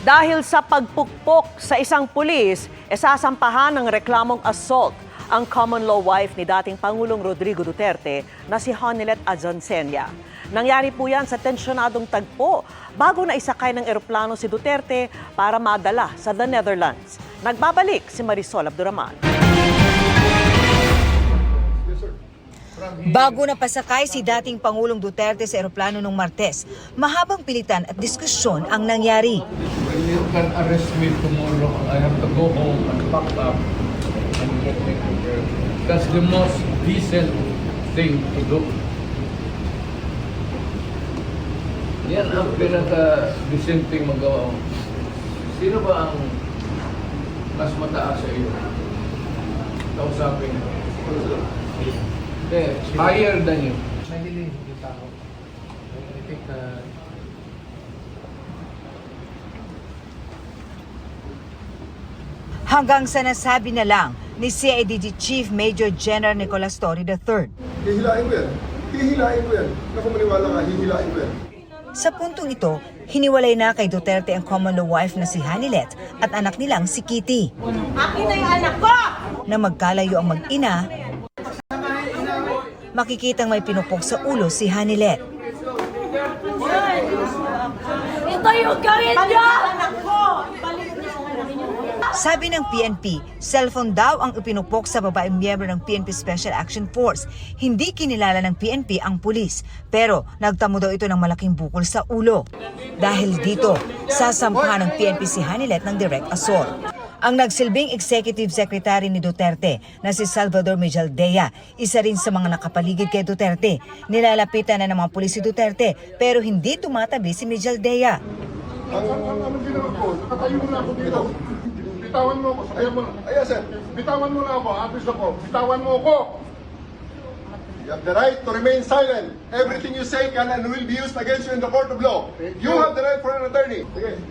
Dahil sa pagpukpok sa isang pulis, sasampahan ng reklamong assault ang common law wife ni dating Pangulong Rodrigo Duterte na si Hanilet Azoncena. Nangyari po yan sa tensyonadong tagpo bago na isakay ng eroplano si Duterte para madala sa The Netherlands. Nagbabalik si Marisol Abduraman. Bago napasakay si dating Pangulong Duterte sa eroplano nung Martes, mahabang pilitan at diskusyon ang nangyari. Well, you can arrest me tomorrow. I have to go home and pack up and get me prepared. That's the most decent thing to do. Yan ang pinaka-decent thing magawa. Sino ba ang mas mataas sa iyo? Kausapin mo. Higher than you. Nahili yung tao. I think Hanggang sa nasabi na lang ni CIDG Chief Major General Nicolas Torre III. Hihilain ko yan. Hihilain ko yan. Naku, maniwala ka, hihilain ko yan. Sa puntong ito, hiniwalay na kay Duterte ang common law wife na si Hanilet at anak nilang si Kitty. Akin na yung anak ko! Na magkalayo ang mag-ina, makikitang may pinupok sa ulo si Hanilet. Ito yung gawin niyo! Anak ko! Balik niyo ang anak niyo. Sabi ng PNP, cellphone daw ang ipinupok sa babaeng miyembro ng PNP Special Action Force. Hindi kinilala ng PNP ang pulis, pero nagtamo daw ito ng malaking bukol sa ulo. Dahil dito, sasampahan ng PNP si Hanilet ng direct assault. Ang nagsilbing Executive Secretary ni Duterte na si Salvador Mejaldea, isa rin sa mga nakapaligid kay Duterte. Nilalapitan na ng mga pulis si Duterte pero hindi tumatabi si Mejaldea. Anong ginawa ko? Nakatayo na ako dito. Bitawan mo ako. Ayaw mo. Ayaw, sir. Bitawan mo na ako. Apis ako. Bitawan mo ako. You have the right to remain silent. Everything you say can and will be used against you in the court of law. You have the right for an attorney. Sige.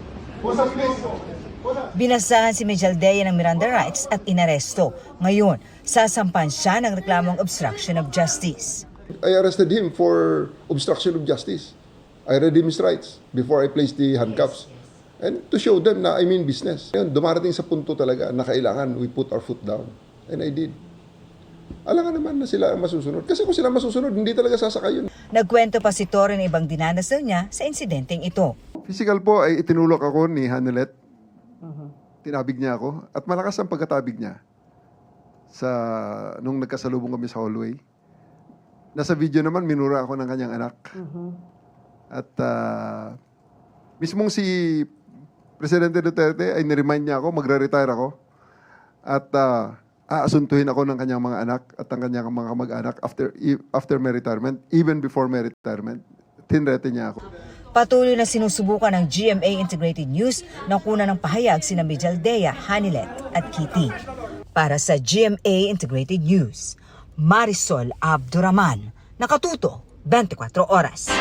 Pusas, please. Binasahan si Mejaldea ng Miranda rights at inaresto. Ngayon, sasampan siya ng reklamong obstruction of justice. I arrested him for obstruction of justice. I read him his rights before I placed the handcuffs. And to show them na I mean business. Yun, dumarating sa punto talaga na kailangan we put our foot down. And I did. Alangan naman na sila ang masusunod. Kasi kung sila masusunod, hindi talaga sasakay yun. Nagkwento pa si Torre ng ibang dinanas daw niya sa insidenteng ito. Physical po ay itinulak ako ni Hanilet. Tinabig niya ako. At malakas ang pagkatabig niya nung nagkasalubong kami sa hallway. Nasa video naman, minura ako ng kanyang anak. At mismong si Presidente Duterte ay niremind niya ako, magre-retire ako. At aasuntuhin ako ng kanyang mga anak at ang kanyang mga kamag-anak after my retirement, even before my retirement. Tinrete niya ako. Patuloy na sinusubukan ng GMA Integrated News na kuna ng pahayag sina Mejaldea, Hanilet at Kitty. Para sa GMA Integrated News, Marisol Abduraman, Nakatuto, 24 Oras.